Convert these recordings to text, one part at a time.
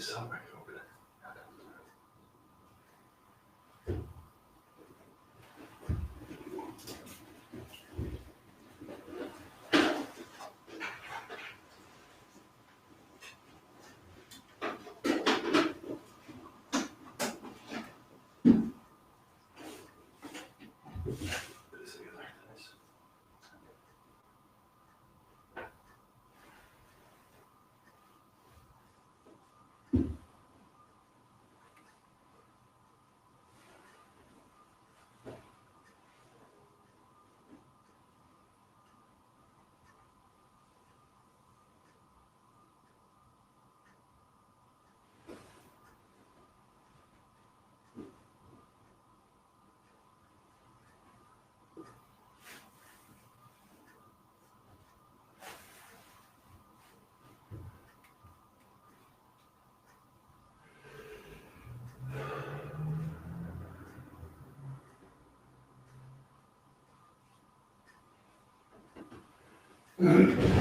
ça, ouais, ok. Put this together. Nice.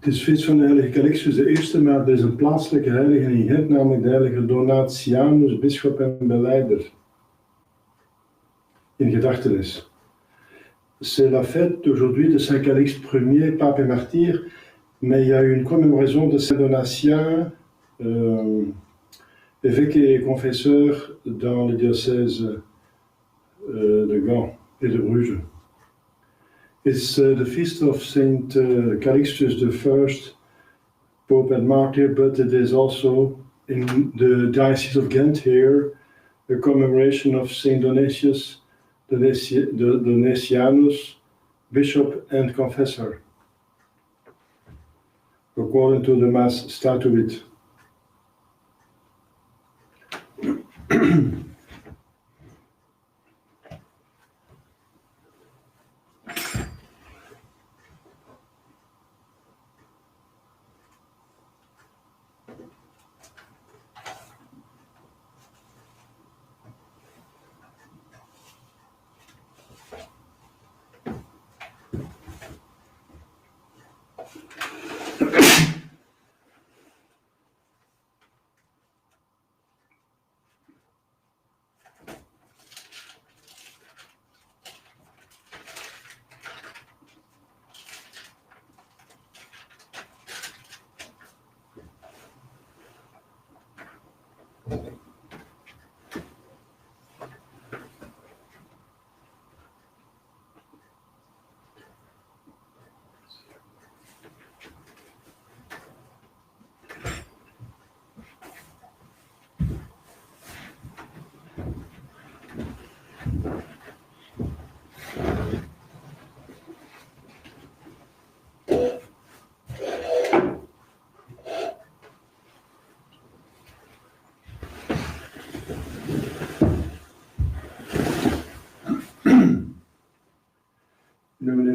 Het is feest van de heilige Calixtus de eerste, maar er is een plaatselijke heilige in Gent, namelijk de heilige Donatianus, bisschop en beleider. In gedachtenis. C'est la fête d'aujourd'hui de Saint Calixte Ier, pape et martyr, mais il y a eu une commémoration de Saint Donatien, évêque et confesseur dans le diocèse de Gand et de Bruges. It's the feast of Saint Calixtus I, Pope and Martyr, but it is also in the Diocese of Ghent here a commemoration of Saint Donatius, Donatianus, Bishop and Confessor, according to the Mass Statuit.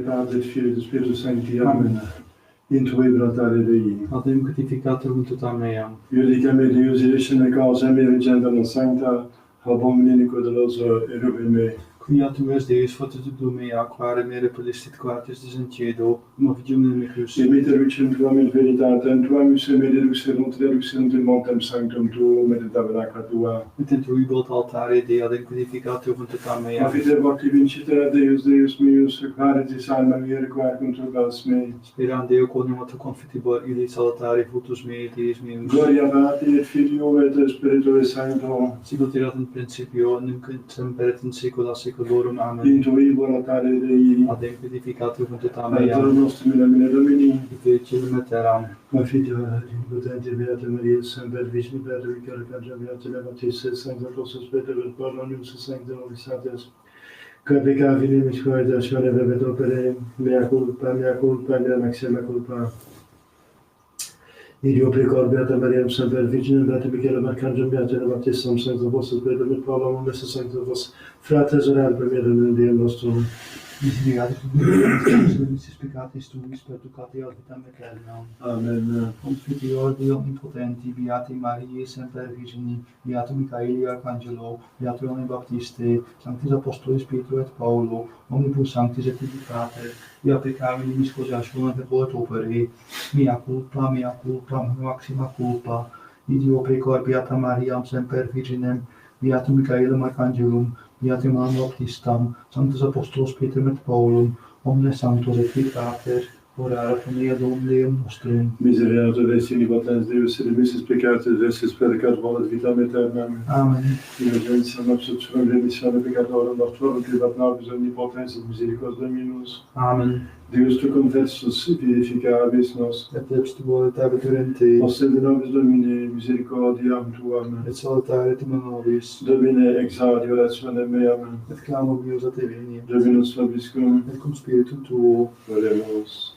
Padre, Figlio e Spirito Santo, Amen. Intui Bratare Dei. Adem crucificator tuta mea. Iudicame Deus iriscene causa me regendam sancta, habomini Nicodeloso eruve me. Quia tu es Deus fortitudo mea, quare mere pellistit quartis desentiedo, movidium in me crus. Imiter vicem tuam in veritatem, tuam use me deduxerunt in montem sanctum tuum, et in tabernacla tua. Et in tuibult altare Dei adem crucificator tuta mea. Avite vocti vinciter Deus, Deus meus, requaretis alma mea, requarcum turbas me. Speram Deo quoniam tu confitibor illis altare fructus mei, Deus meus. Gloria Patri et Filio et Spiritui Sancto. Sicut erat in principio, nunc et semper et in saecula saeculorum. Amen. Intui Bratare Dei. Adem crucificator tuta mea. Aiuto nostrum in nomine Domini. Fecim et eram. Confiteor impotente Beata Maria, semper vicini Beata Vicare Cangia Beata Levatis, et Sancta Tossus Peter et Baronius, et Sancta Novisates, que peccavi nimis coetatione verbet opere, mea culpa, mea maxima culpa. Idio precor Beata Maria, semper vicini Beata Vicare Cangia Beata Levatis, Sancta Tossus Peter et Baronius, et Sancta Vos, fratres orare per mea Deum nostrum. Misericorde Misericordiae peccatis tuis, per ducati vitam aeternam. Amen. Confiteor Dei omnipotenti, Beati Mariae semper Virgini, Beatum Michaeli Arcangelo, Beatum Ioanne Baptiste, Sanctis Apostolis Pietro et Paulo, omnibus sanctis et Pater, via peccabili miscosiationem et volet opere, mea culpa, maxima culpa, idio precor Beata Mariam semper Virginem, Beatum Michaelum Arcangelum, Beatum Ioannem Baptistam, Sanctus Apostolos Pietrum et Paulum, omnes sanctos et Pater, orare pro mea Domum Deum nostrum. Misericorde Dei potens Deus, et remissis peccatis vestis peccat volet vitam aeternam. Amen. Indulgentiam absolutionem remissione peccatorum nostrorum, privat nobis omnipotens et misericordiae Dominus. Amen. Deus tu confessus vivificabis nos. Et tuo et abitur in te, Ostende nobis Domine, misericordiam tuam. et salutare timum nobis, Domine exaudi orationem meam. et clamor meus a te veni, Dominus vobiscum. et cum spiritu tuo. Oremus.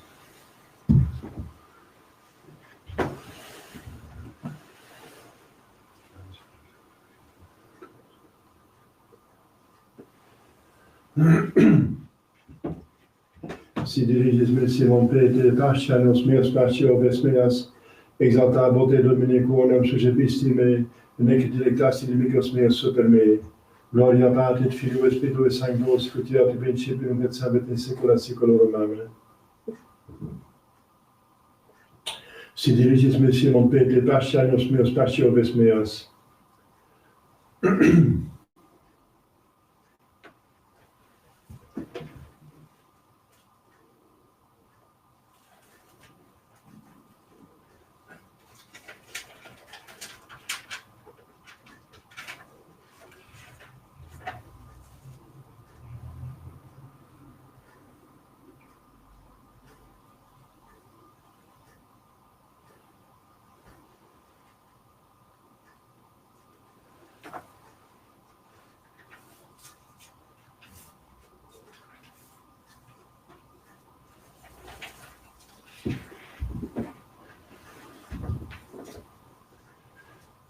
Si diriges mercivum Pete, pascia nos meus pascia obes meas, exaltabot te Domine quorum suscepistime, nec dilectasti inimicos meus super me. Gloria Patri et Filio et Spiritu Sancto, sicut erat in principio nunc et savet in saecula saeculorum. Amen. Si diriges mercivum Pete, pascia nos meus pascia obes meas.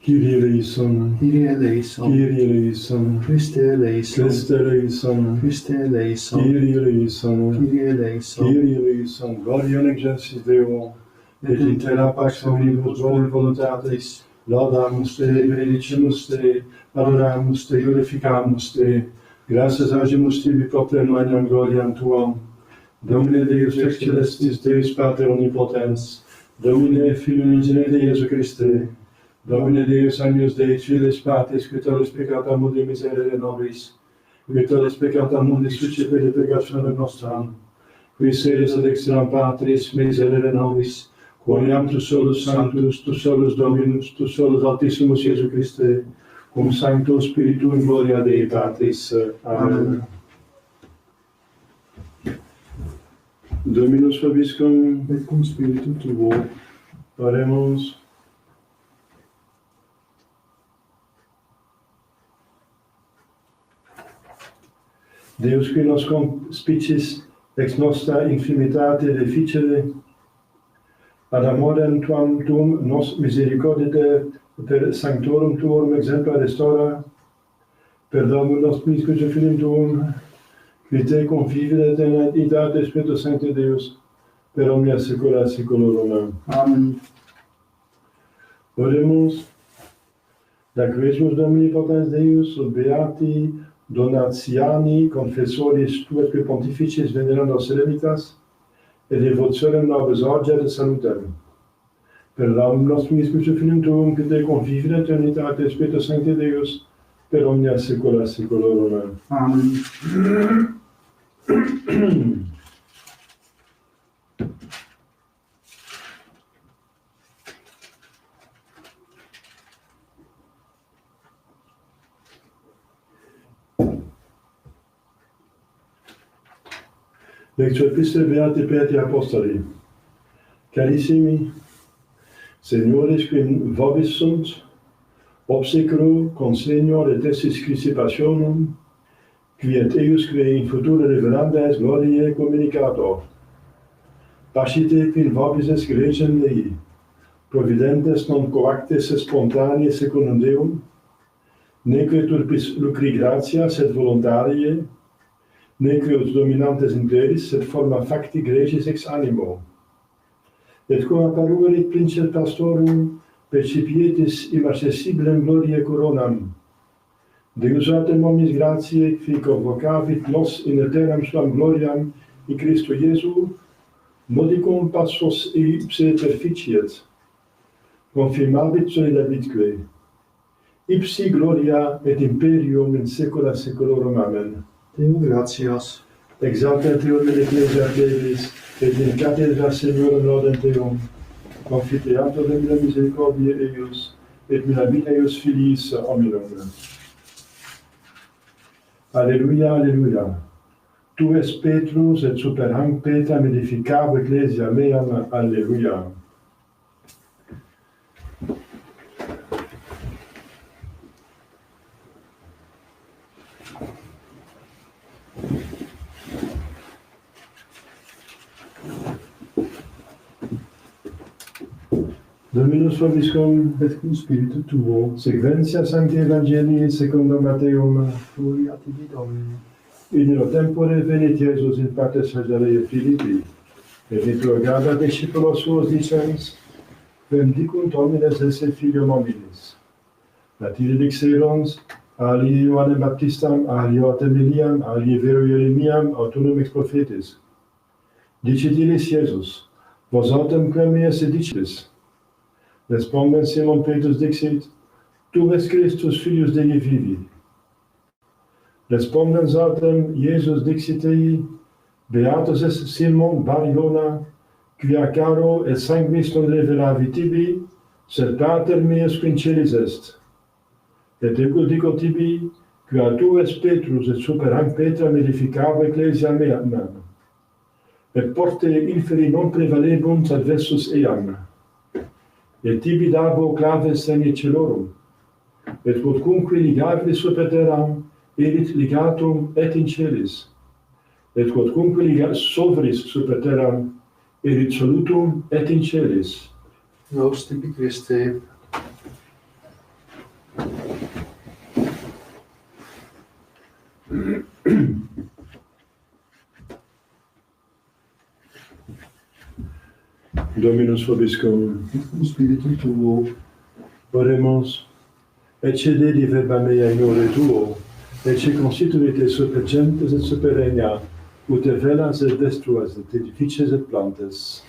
Kyrie eleison, Kyrie eleison, Kyrie eleison, Christe eleison, Christe eleison, Christe eleison, Kyrie eleison, Kyrie eleison, Kyrie eleison, Gloria in excelsis Deo, et in terra pax omnibus bonae voluntatis, laudamus te, benedicimus te, adoramus te, glorificamus te, gratias agimus tibi propter magnam gloriam tuam. Domine Deus ex celestis, Deus Pater omnipotens, Domine Filium ingenite Iesu Christe, Domine Deus agnus Dei, Fides Patris, qui tollis peccata mundi miserere nobis, qui tollis peccata mundi suscipere purgationem nostram, qui sedes ad extrem Patris, miserere nobis, quoniam tu solus Sanctus, tu solus Dominus, tu solus Altissimus Iesu Christe, cum Sancto Spiritu in gloria Dei Patris. Amen. Dominus vobiscum, et cum spiritu tuo. oremus. Deus qui nos conspicis ex nostra infimitate deficere, ad amorem tuum nos misericordite per sanctorum tuorum exempla restaura, per Domum nostrum Christum Filium tuum, qui te convivere in unitate Spiritus Sancti Deus, per omnia saecula saeculorum. Amen. Oremus, laquemus Domini potens Deus, ut beati Donatiani, confessoris tu et qui pontificis venerandos eremitas, et devotionem nobis orgia de salutem. Per Domum nostrum Christum Filium tuum, qui te convivere in unitate Spiritus Sancti Deus, per omnia saecula saeculorum. Amen. Lectio Epistolae Beati Petri Apostoli. Carissimi, Seniores quim vobis sunt, obsecro consenior et estis Christi passionum, qui et eius qui in future revelantes gloriae communicator. Pascite quim vobis es gregem Dei, providentes non coactes et spontaneae secundum Deum, neque turpis lucri gratia sed voluntarie, Nequios dominantes in cleris, sed forma facti gregis ex animo. Et cum apparuerit princeps pastorum, percipietis inaccessiblem gloriae coronam. Deus autem omnis gratiae, qui convocavit nos in aeternam suam gloriam, in Christo Iesu, modicum passos ipse perficiet, confirmabit solidabitque. Ipsi gloria et imperium in saecula saeculorum. Amen. Deo gratias. Exaltat Deum in ecclesia Deis, et in cathedra Seniorum laudem Deum, confiteatur de mila misericordiae eius, et mirabilis eius filiis hominum. Alleluia, alleluia. Tu es Petrus, et super hanc Petram edificabo ecclesia meam. Alleluia. Dominus vobiscum, Et cum spiritu tuo. sequentia Sancti Evangelii secundum Matteum. Gloria tibi, Domine. In illo tempore venit Iesus in partes Caesarea Philippi, et interrogabat discipulos suos dicens, quem dicunt homines esse filium hominis? Latire dixerons, alii Ioannem Baptistam, alii autem Eliam, alii vero Jeremiam, aut unum ex prophetis. Dicit illis Iesus, vos autem quem esse dicis? Respondens Simon Petrus dixit, tu es Christus filius Dei vivi. Respondens autem Iesus dixit ei, beatus es Simon bar Iona, quia caro et sanguis non revelavit tibi, sed Pater meus qui in celis est. Et ego dico tibi, quia tu es Petrus, et super hanc Petram edificabo ecclesia meam. Et porte inferi non prevalebunt adversus eam. Et tibi dabo claves semi celorum. Et quodcunque ligabile super terram, erit ligatum et in celis. Et quodcunque sovris super terram, erit solutum et in celis. Laus tibi Christe. Dominus vobiscum. Et cum spiritu tuo. Oremus. Ecce dedi verba mea in ore tuo, ecce constituite super gentes et super regna, ut velas et destruas et edifices et plantes.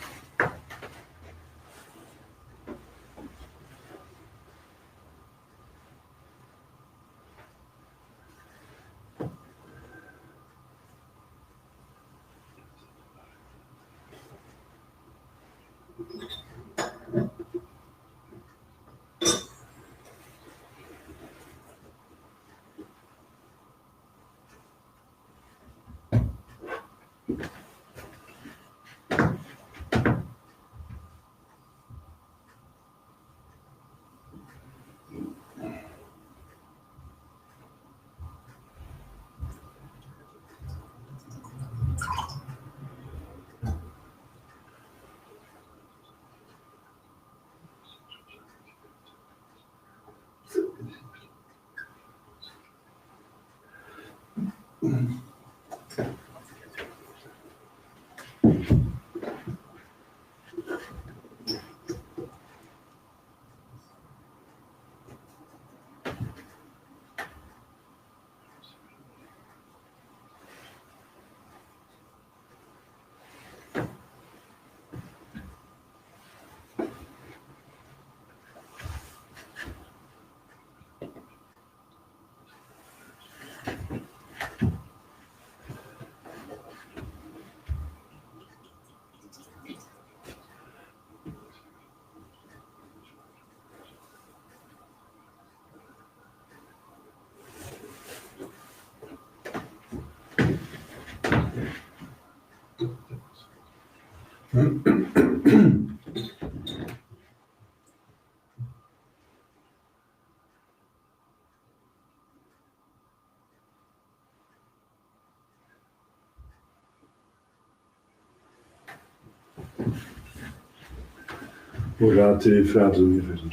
Orate, fratres universum.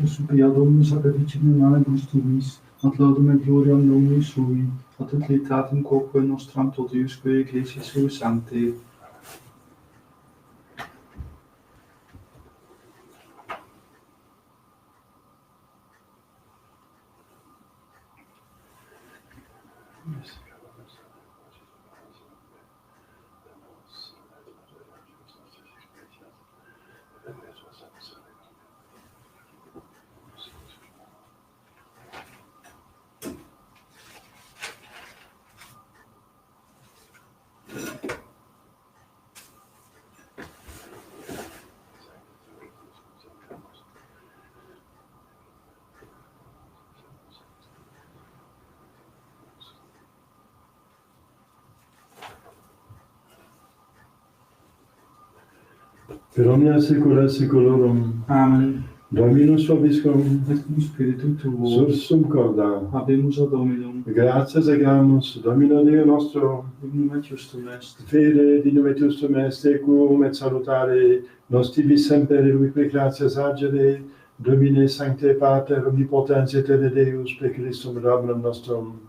Suplia Dominus ab efficiem manibus tuis, at laudum et gloriam nomini sui, at utilitatem quoque nostram totiusque ecclesiae sui sancte. Per omnia saecula saeculorum, Amen. Dominus vobiscum, Et cum spiritu tuo, sursum corda, habemus ad Dominum, gratias agramus, Domino Deo nostro, dignum et justum est. fede dignum et justum est, tecum et salutare, nos tibi semper eruique gratias agere, Domine Sancte Pater, omnipotens aeterna Deus, per Christum Dominum nostrum,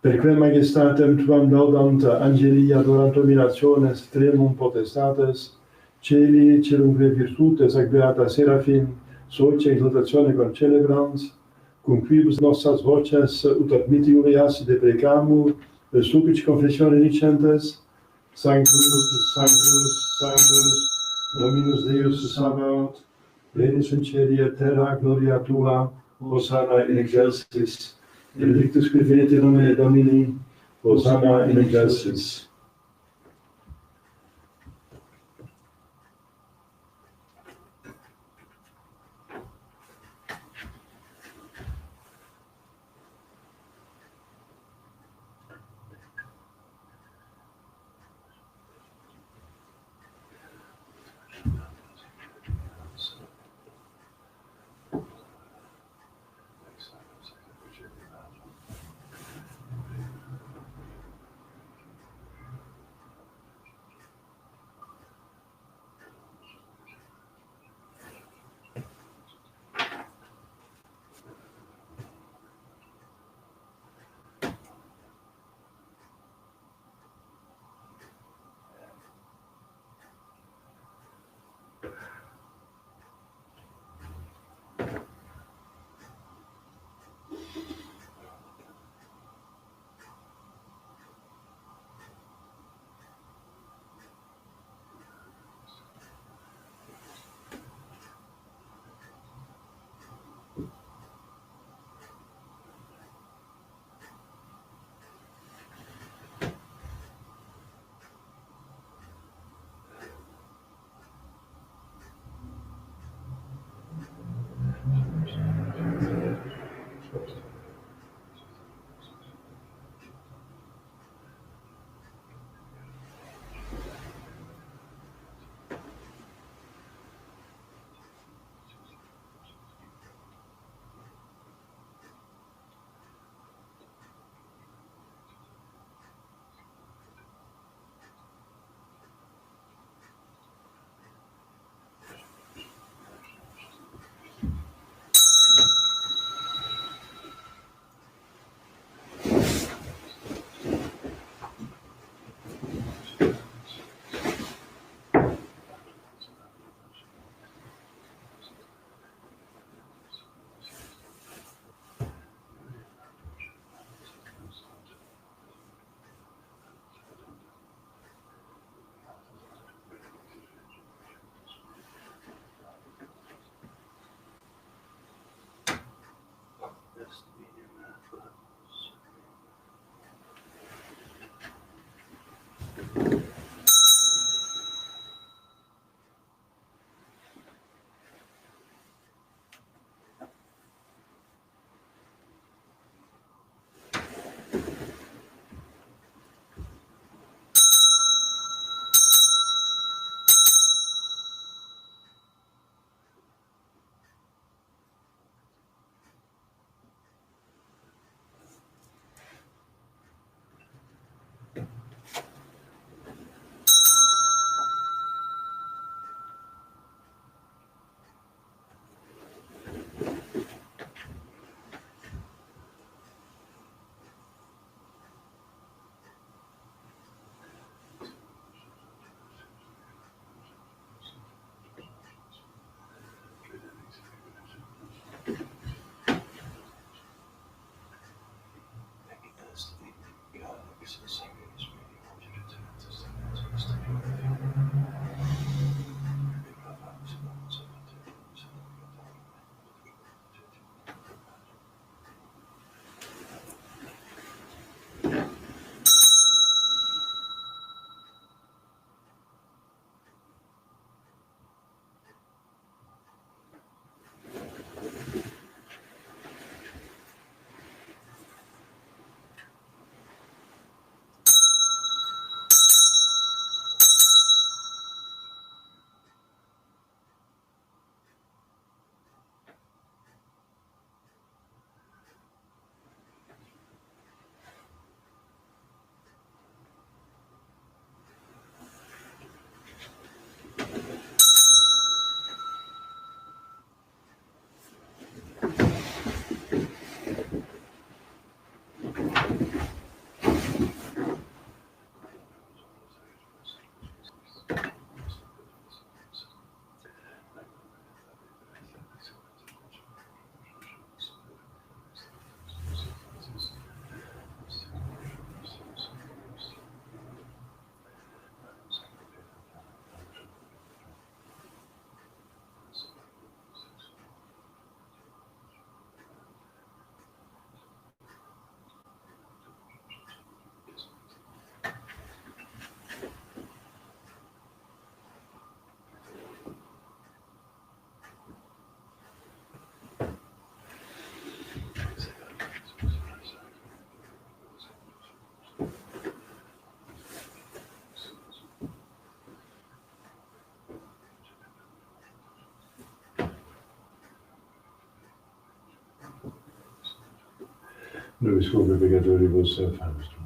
per quem majestatem tuam laudant angeli adorant dominationes tremum potestates, celi celumque virtutes ac beata Seraphim, socia exaltatione concelebrans, cum quibus nossas voces ut admitiurias deprecamur, per supplici confessione dicentes, Sanctus, Sanctus, Sanctus, Dominus Deus Sabaoth, plenus in celi et terra gloria tua, Hosanna in excelsis, benedictus qui venit in nomine Domini, Hosanna in excelsis. Noi scopi peccatori possa fare.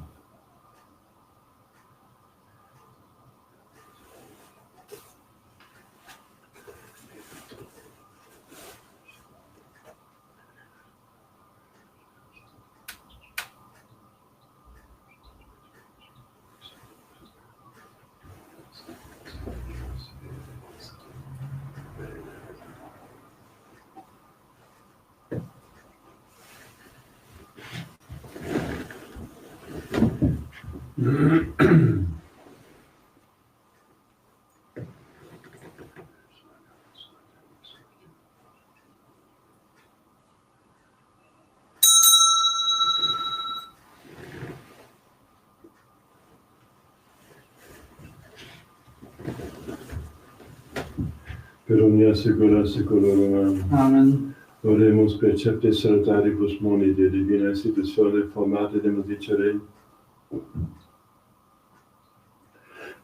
Per omnia secula seculorum. Amen. Oremus percepte salutaribus monide divina institutione formate demodicere.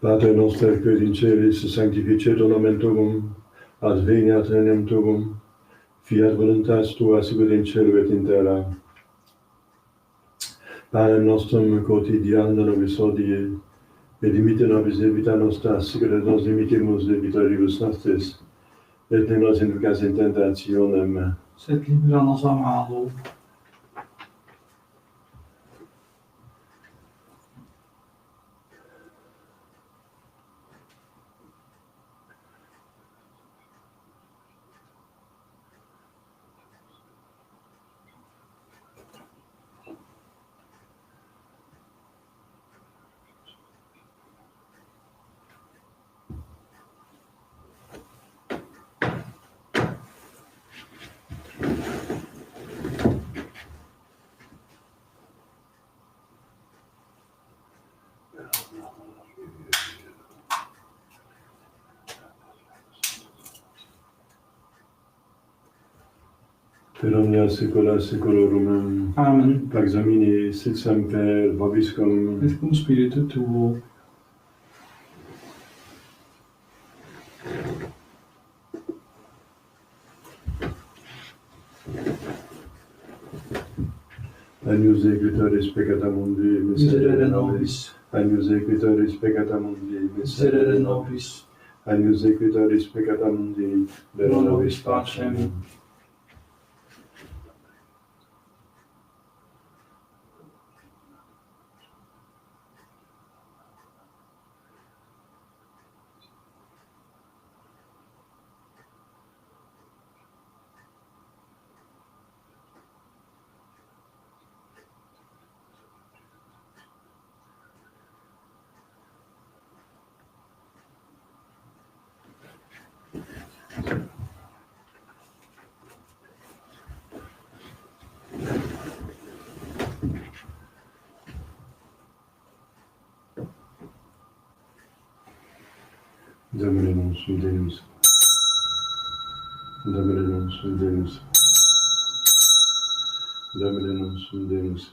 Pater noster qui in celis sanctificetur nomen tuum, adveniat regnum tuum, fiat voluntas tua sicut in cielo et in terra. Panem nostrum quotidianum nobis hodie, et dimitte nobis debita nostra, sicut et nos dimittimus debitoribus nostris, et ne nos inducas in tentationem, Sed libera nos a malo. per omnia secula seculorum. Amen. Pax Domini sit semper vobiscum. Et cum spiritu tuo. Agnus Equitoris peccata mundi, Miserere nobis. Agnus Equitoris peccata mundi, Miserere nobis. Agnus Equitoris peccata mundi, Pro nobis pacem. Domine nostrum Deus. Domine nostrum Deus. Domine nostrum Deus.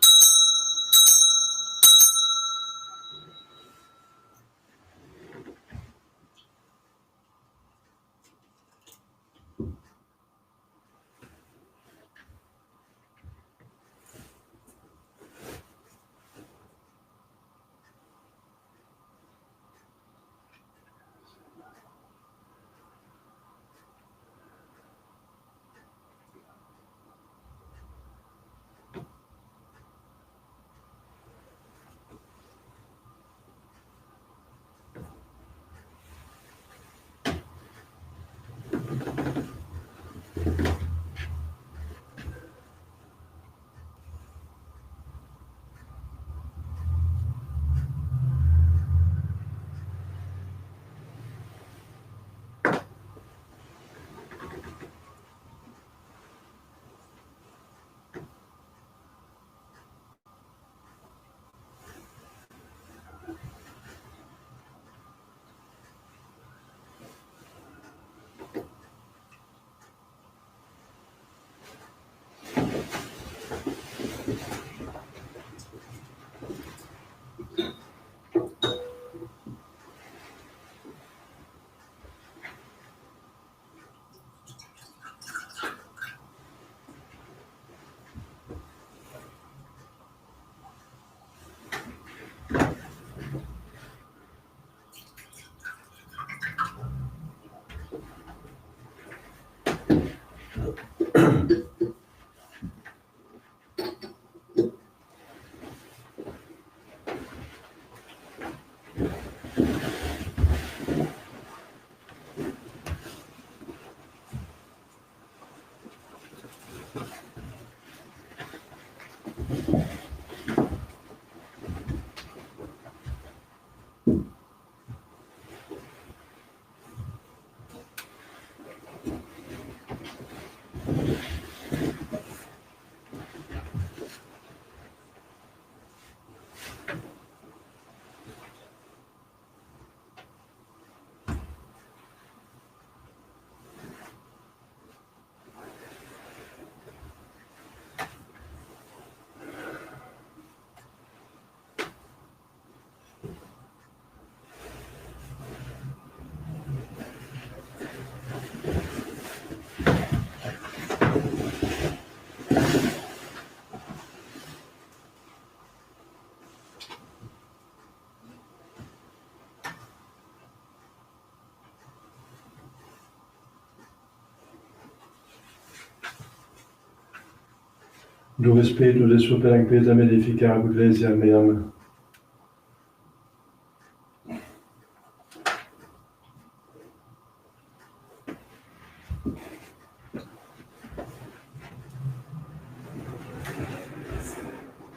Do respeito de sua perempeta edificar a igreja meam.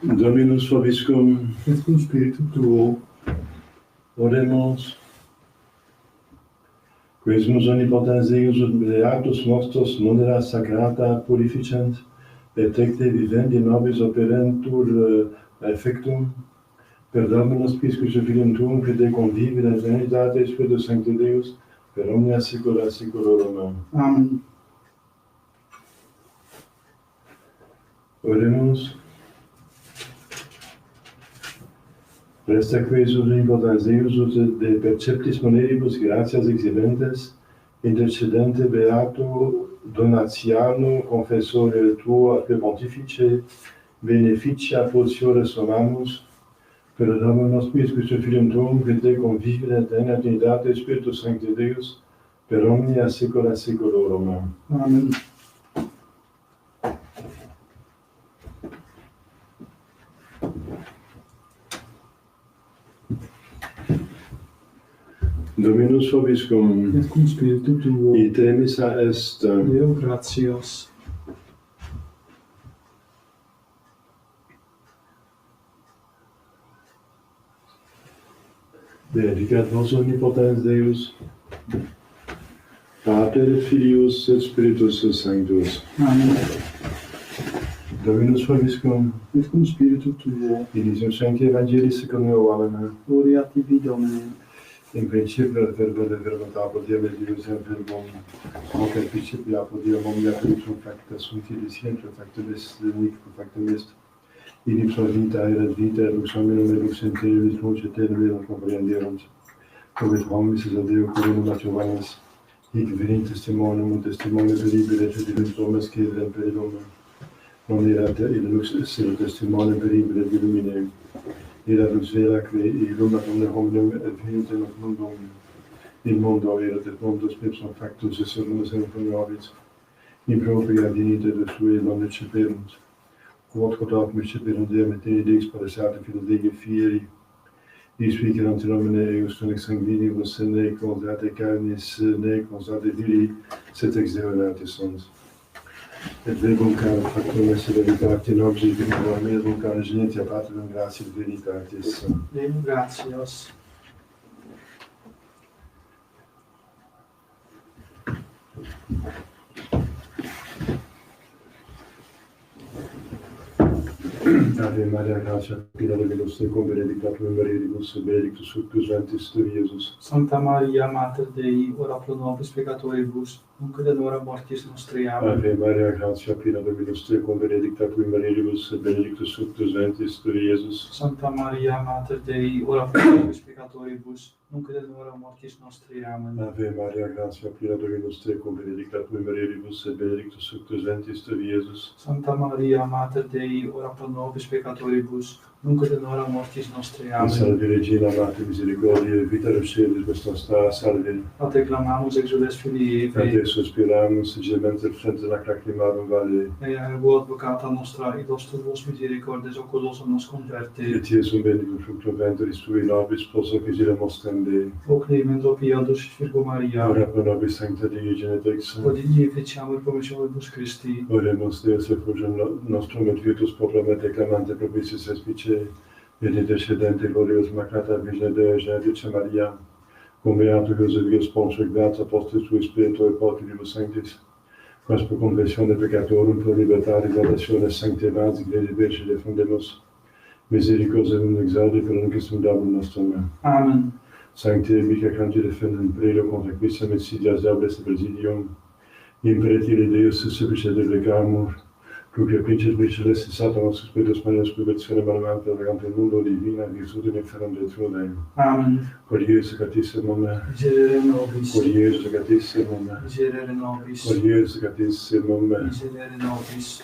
Dominus vobiscum, et cum spiritu tuo, oremus, quesumus omnipotens Deus ut beatus nostros munera sacrata purificant, et ecte vivendi nobis operentur effectum, per Dominus Piscus Filium Tuum, que te convivi in Trinitate Spiritus Sancti Deus, per omnia saecula saeculorum. Amen. Oremus. Resta quesus omnipotens Deus ut de perceptis moneribus gratias exhibentes, intercedente beato Donatiano, confessore tuo per pontifice, beneficia potiore sonamus, per Dominus Piscus Filium Tuum, que te conviviet in Trinitate Spiritus Sancti Deus, per omnia saecula saeculorum. Amen. Dominus vobiscum, Et cum spiritu tuo, ite missa est. Deo gratias. Benedicat vos omnipotens Deus, Pater et Filius et Spiritus Sanctus. Amen. Dominus vobiscum, Et cum spiritu tuo, Elysium Sancti Evangelii secundum Johannem. gloria tibi Domine. In principio il verbo del verbo apodium et Deus in verbum, hoc in principio apodium omnia creatum facta sunt disiento factum est nihil factum est. In ipsa vita erat vita et lux hominum et lux interius luce tenere comprenderunt. Cum et hominis is ad Deo coronum naturales, hic venit testimonium und testimonium veribile et diluvis omnes cedem per illum. Non erat illus sed testimonium veribile et illumine. Erat lux veraque illuminat omne hominum et venit in hoc mundum. Il mundo erat et mundus ipsum factus et solus in funioris. In propria dignite de sui non exceperunt. Quod hoc misceperunt Deum et Deus parasate filis Dei fieri. Dis vicerant in nomine eius ex sanguinibus ne consate carnis ne consate viri, sed ex Deo nati sunt. Et verbum caro factum est veritatis nobis et in verbum caro genitia patrum gratias veritatis. Deum gratias. Ave Maria, gratia plena Dominus tecum, benedicta tu in mulieribus, et benedictus fructus ventris tui, Iesus. Sancta Maria, Mater Dei, ora pro nobis peccatoribus, nunc et in hora mortis nostri. Amen. Ave Maria, gratia plena Dominus tecum, benedicta tu in mulieribus, et benedictus fructus ventris tui, Iesus. Sancta Maria, Mater Dei, ora pro nobis peccatoribus, nunc et in hora mortis nostri. Amen. Ave Maria, gratia plena Dominus tecum, benedicta tu in mulieribus, et benedictus fructus ventris tui, Iesus. Sancta Maria, Mater Dei, ora pro nobis peccatoribus, nunc et in hora mortis nostri. Amen. Salve Regina, Mater misericordiae, vita Luceris nostra, salve. A te clamamus exules filii A Evae, te suspiramus, gementer frentes lacrimarum vale. ea ergo advocata nostra, idos tuos misericordes oculos nos converte. Et Iesum benedictum fructum ventris tui, nobis post miseramos tende. O clemens, o piatus, Virgo Maria, Ora pro nobis sancta Dei genetrix. odini efficiamur promissionibus Christi. Oremus Deus effulgem nostrum et virtus populum et declamante propitiis respice, et intercedente glorios macrata Virgine Dei Generice Maria, cum beato Josephus Pontius Beata Apostris Sui Spiritu et Patris Sanctis, quas per confessione peccatorum pro libertatis relatione sancte evasi Ecclesiae Virgine defundemus, misericordiam exaudi per unquistum dabum nostrum. Amen. Sancte mica canti defendem prelo contra quissam et sidias diables et presidium, imperitile Deus suffice deprecamur, Crucia Principes Celestis Satanas Spiritus Magnus Publicationem Malemante Regante Mundo Divina Virtutem Inferam Detrudem. Amen. Cor Iesus Catissimum, Miserere nobis. Cor Iesus Catissimum, Miserere nobis. Cor Iesus Catissimum. Miserere nobis.